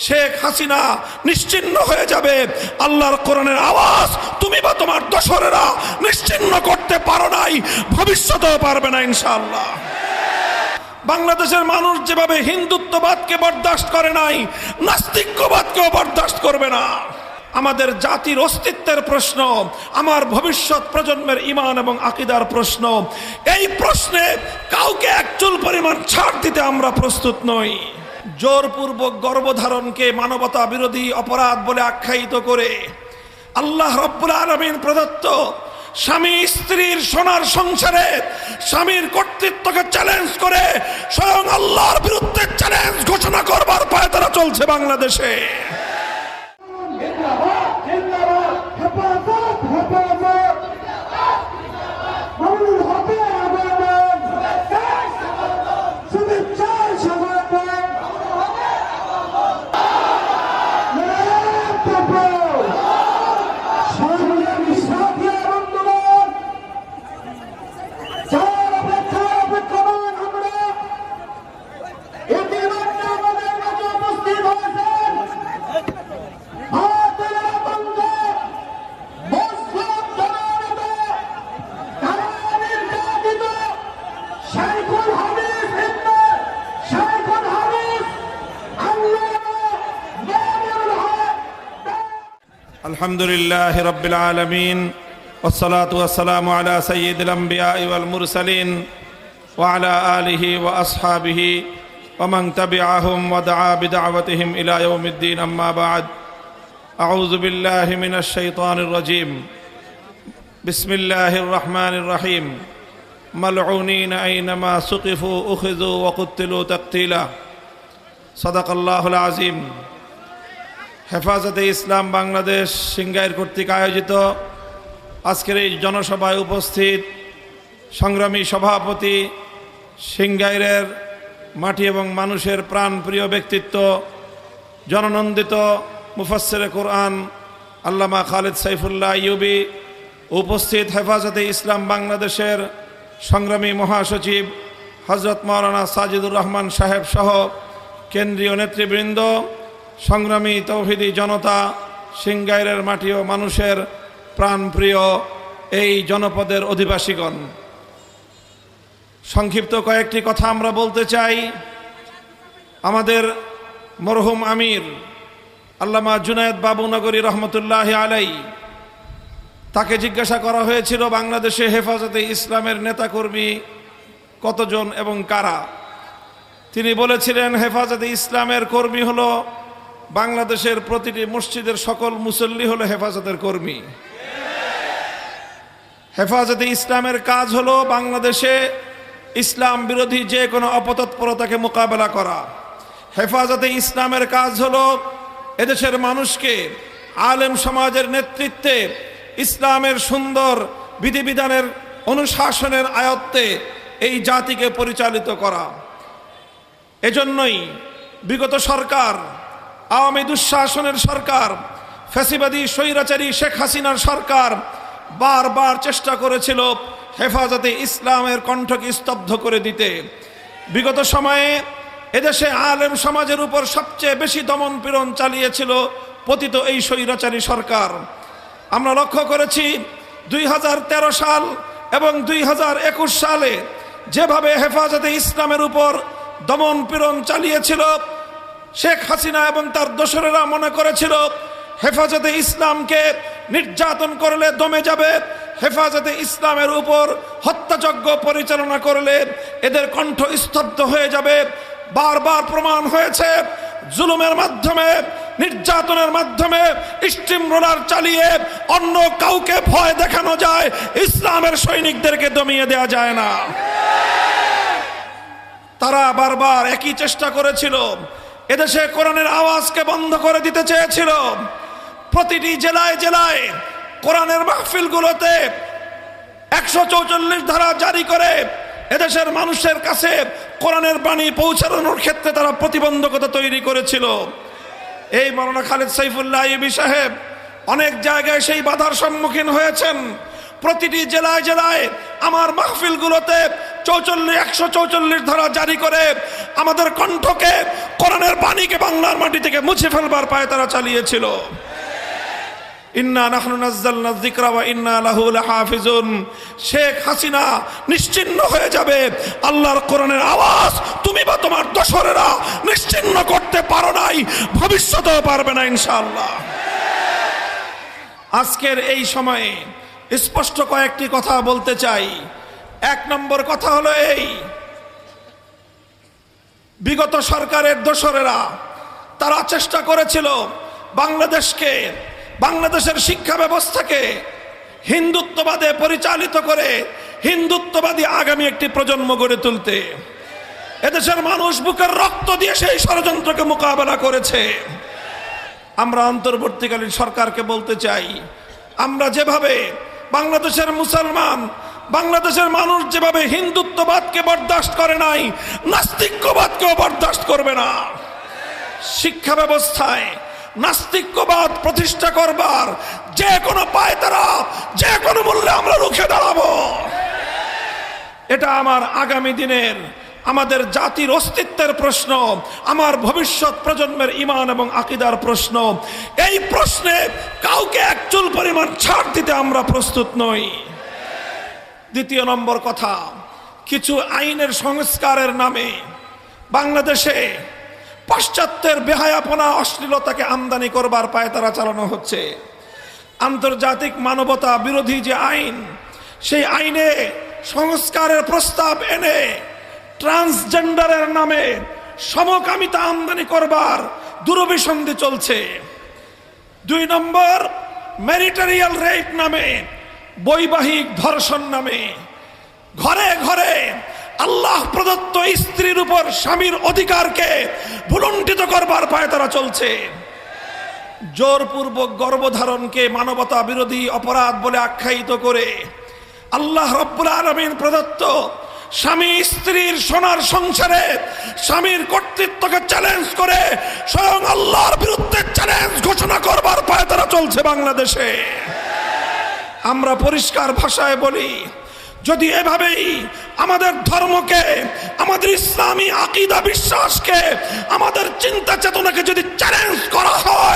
শেখ হাসিনা নিশ্চিহ্ন হয়ে যাবে। আল্লাহর কোরআনের আওয়াজ তুমি বা তোমার দোসরেরা নিশ্চিহ্ন করতে পারো নাই, ভবিষ্যতেও পারবে না ইনশাআল্লাহ। বাংলাদেশের মানুষ যেভাবে হিন্দুত্ববাদকে বরদাস্ত করে নাই, নাস্তিক্যবাদকেও বরদাস্ত করবে না। আমাদের জাতির অস্তিত্বের প্রশ্ন, আমার ভবিষ্যৎ প্রজন্মের ঈমান এবং আকীদার প্রশ্ন, এই প্রশ্নে কাউকে এক চুল পরিমাণ ছাড় দিতে আমরা প্রস্তুত নই। জোরপূর্বক গর্ভধারণকে মানবতা বিরোধী অপরাধ বলে আখ্যায়িত করে আল্লাহ রাব্বুল আলামিন প্রদত্ত স্বামী স্ত্রীর সোনার সংসারে স্বামীর কর্তৃত্বকে চ্যালেঞ্জ করে স্বয়ং আল্লাহর বিরুদ্ধে চ্যালেঞ্জ ঘোষণা করবার পায়তারা চলছে বাংলাদেশে। আলহামদুলিল্লাহ রাব্বিল আলামিন ওয়াসসালাতু ওয়াসসালামু আলা সাইয়্যিদিল আমবিয়া ওয়াল মুরসালিন ওয়া আলা আলিহি ওয়া আসহাবিহি ওয়া মান তাবিআহুম ওয়া দাআ বিদাওয়াতিহিম ইলা ইয়াউমিদ্দিন, আম্মা বা'দ। আউযু বিল্লাহি মিনাশ শাইতানির রাজীম। বিসমিল্লাহির রহমানির রহিম। মালউনিন আইনামা সুকিফু উখিযু ওয়া কুতিলু তাকতীলা। সাদাকাল্লাহুল আযীম। হেফাজতে ইসলাম বাংলাদেশ সিংগাইর কর্তৃক আয়োজিত আজকের এই জনসভায় উপস্থিত সংগ্রামী সভাপতি, সিংগাইরের মাটি এবং মানুষের প্রাণপ্রিয় ব্যক্তিত্ব, জননন্দিত মুফাসসিরে কোরআন আল্লামা খালেদ সাইফুল্লাহ আইয়ুবী, উপস্থিত হেফাজতে ইসলাম বাংলাদেশের সংগ্রামী মহাসচিব হযরত মাওলানা সাজিদুর রহমান সাহেব সহ কেন্দ্রীয় নেতৃবৃন্দ, সংগ্রামী তৌহিদি জনতা, সিংগাইরের মাটি ও মানুষের প্রাণপ্রিয় এই জনপদের অধিবাসীগণ, সংক্ষিপ্ত কয়েকটি কথা আমরা বলতে চাই। আমাদের মরহুম আমির আল্লামা জুনায়েদ বাবুনগরী রহমতুল্লাহি আলাই, তাকে জিজ্ঞাসা করা হয়েছিল বাংলাদেশে হেফাজতে ইসলামের নেতাকর্মী কতজন এবং কারা। তিনি বলেছিলেন হেফাজতে ইসলামের কর্মী হলো বাংলাদেশের প্রতিটি মসজিদের সকল মুসল্লি হলো হেফাজতের কর্মী। হেফাজতে ইসলামের কাজ হলো বাংলাদেশে ইসলাম বিরোধী যে কোনো অপতৎপরতাকে মোকাবেলা করা। হেফাজতে ইসলামের কাজ হলো এদেশের মানুষকে আলেম সমাজের নেতৃত্বে ইসলামের সুন্দর বিধিবিধানের অনুশাসনের আয়ত্তে এই জাতিকে পরিচালিত করা। এজন্যই বিগত সরকার, আওয়ামী দুঃশাসনের সরকার, ফ্যাসিবাদী স্বৈরাচারী শেখ হাসিনার সরকার বারবার চেষ্টা করেছিল হেফাজতে ইসলামের কণ্ঠকে স্তব্ধ করে দিতে। বিগত সময়ে এদেশে আলেম সমাজের উপর সবচেয়ে বেশি দমন পীড়ন চালিয়েছিল পতিত এই স্বৈরাচারী সরকার। আমরা লক্ষ্য করেছি 2013 সাল এবং 2021 সালে যেভাবে হেফাজতে ইসলামের উপর দমন পীড়ন চালিয়েছিল, শেখ হাসিনা এবং তার দোসরেরা মনে করেছিল হেফাজতে ইসলামকে নির্যাতন করলে দমে যাবে, হেফাজতে ইসলামের উপর হত্যাযজ্ঞ পরিচালনা করলে এদের কণ্ঠ স্তব্ধ হয়ে যাবে। বারবার প্রমাণ হয়েছে জুলুমের মাধ্যমে, নির্যাতনের মাধ্যমে, স্টিম রোলার চালিয়ে অন্য কাউকে ভয় দেখানো যায়, ইসলামের সৈনিকদেরকে দমিয়ে দেওয়া যায় না। তারা বারবার একই চেষ্টা করেছিল, এদেশে কোরআনের আওয়াজকে বন্ধ করে দিতে চেয়েছিল। প্রতিটি জেলায় জেলায় কোরআনের মাহফিলগুলোতে 144 ধারা জারি করে এদেশের মানুষের কাছে কোরআনের বাণী পৌঁছানোর ক্ষেত্রে তারা প্রতিবন্ধকতা তৈরি করেছিল। এই মাওলানা খালেদ সাইফুল্লাহ আইয়ুবী সাহেব অনেক জায়গায় সেই বাধার সম্মুখীন হয়েছেন। প্রতিটি জেলায় জেলায় আমার মাহফিলগুলোতে 144 ধারা জারি করে আমাদের কণ্ঠকে, কোরআনের বাণীকে বাংলার মাটি থেকে মুছে ফেলবার পায় তারা চালিয়েছিল। ইন্না নাহনু নাযালনা যিকরা ওয়া ইন্না লাহু লাহাফিজুন। শেখ হাসিনা নিশ্চিহ্ন হয়ে যাবে, আল্লাহর কোরআনের আওয়াজ তুমি বা তোমার দোসরেরা নিশ্চিহ্ন করতে পারো নাই, ভবিষ্যতেও পারবে না ইনশাআল্লাহ। আজকের এই সময়ে স্পষ্ট কয়েকটি কথা বলতে চাই। 1 নম্বর কথা হলো এই, বিগত সরকারের দোসরেরা তারা চেষ্টা করেছিল বাংলাদেশের শিক্ষা ব্যবস্থাকে হিন্দুত্ববাদে পরিচালিত করে হিন্দুত্ববাদী আগামী একটি প্রজন্ম গড়ে তুলতে। এদেশের মানুষ বুকের রক্ত দিয়ে সেই ষড়যন্ত্রকে মোকাবেলা করেছে। আমরা অন্তর্বর্তীকালীন সরকারকে বলতে চাই, আমরা যেভাবে বাংলাদেশের মুসলমান, বাংলাদেশের মানুষ যেভাবে হিন্দুত্ববাদকে বরদাস্ত করে নাই, নাস্তিক্যবাদকেও বরদাস্ত করবে না। শিক্ষা ব্যবস্থায় নাস্তিক্যবাদ প্রতিষ্ঠা করবার যে কোনো পায়তারা, যে কোনো মূল্যে আমরা রুখে দাঁড়াবো। এটা আমার আগামী দিনের, আমাদের জাতির অস্তিত্বের প্রশ্ন, আমার ভবিষ্যৎ প্রজন্মের ঈমান এবং আকীদার প্রশ্ন। এই প্রশ্নে কাউকে এক চুল পরিমাণ ছাড় দিতে আমরা প্রস্তুত নই। 2 নম্বর কথা, কিছু আইনের সংস্কারের নামে বাংলাদেশে পাশ্চাত্যের বেহায়াপনা, অশ্লীলতাকে আমদানি করবার পায়তারা চালানো হচ্ছে। আন্তর্জাতিক মানবতা বিরোধী যে আইন, সেই আইনে সংস্কারের প্রস্তাব এনে ট্রান্সজেন্ডারের নামে সমকামিতা আমদানি করবার দুরভিসন্ধি চলছে। 2 নম্বর, ম্যারিটারিয়াল রেপ নামে, বৈবাহিক ধর্ষণ নামে ঘরে ঘরে আল্লাহ প্রদত্ত স্ত্রীর উপর স্বামীর অধিকারকে ভুলুণ্ঠিত করবার পায়তারা চলছে। জোরপূর্বক গর্ভধারণকে মানবতা বিরোধী অপরাধ বলে আখ্যায়িত করে আল্লাহ রব্বুল আলামিন প্রদত্ত স্বামী স্ত্রীর সোনার সংসারে স্বামীর কর্তৃত্বকে চ্যালেঞ্জ করে স্বয়ং আল্লাহর বিরুদ্ধে চ্যালেঞ্জ ঘোষণা করবার পায়তারা চলছে বাংলাদেশে। আমরা পরিষ্কার ভাষায় বলি, যদি এভাবেই আমাদের ধর্মকে, আমাদের ইসলামী আকীদা বিশ্বাসকে, আমাদের চিন্তা চেতনাকে যদি চ্যালেঞ্জ করা হয়,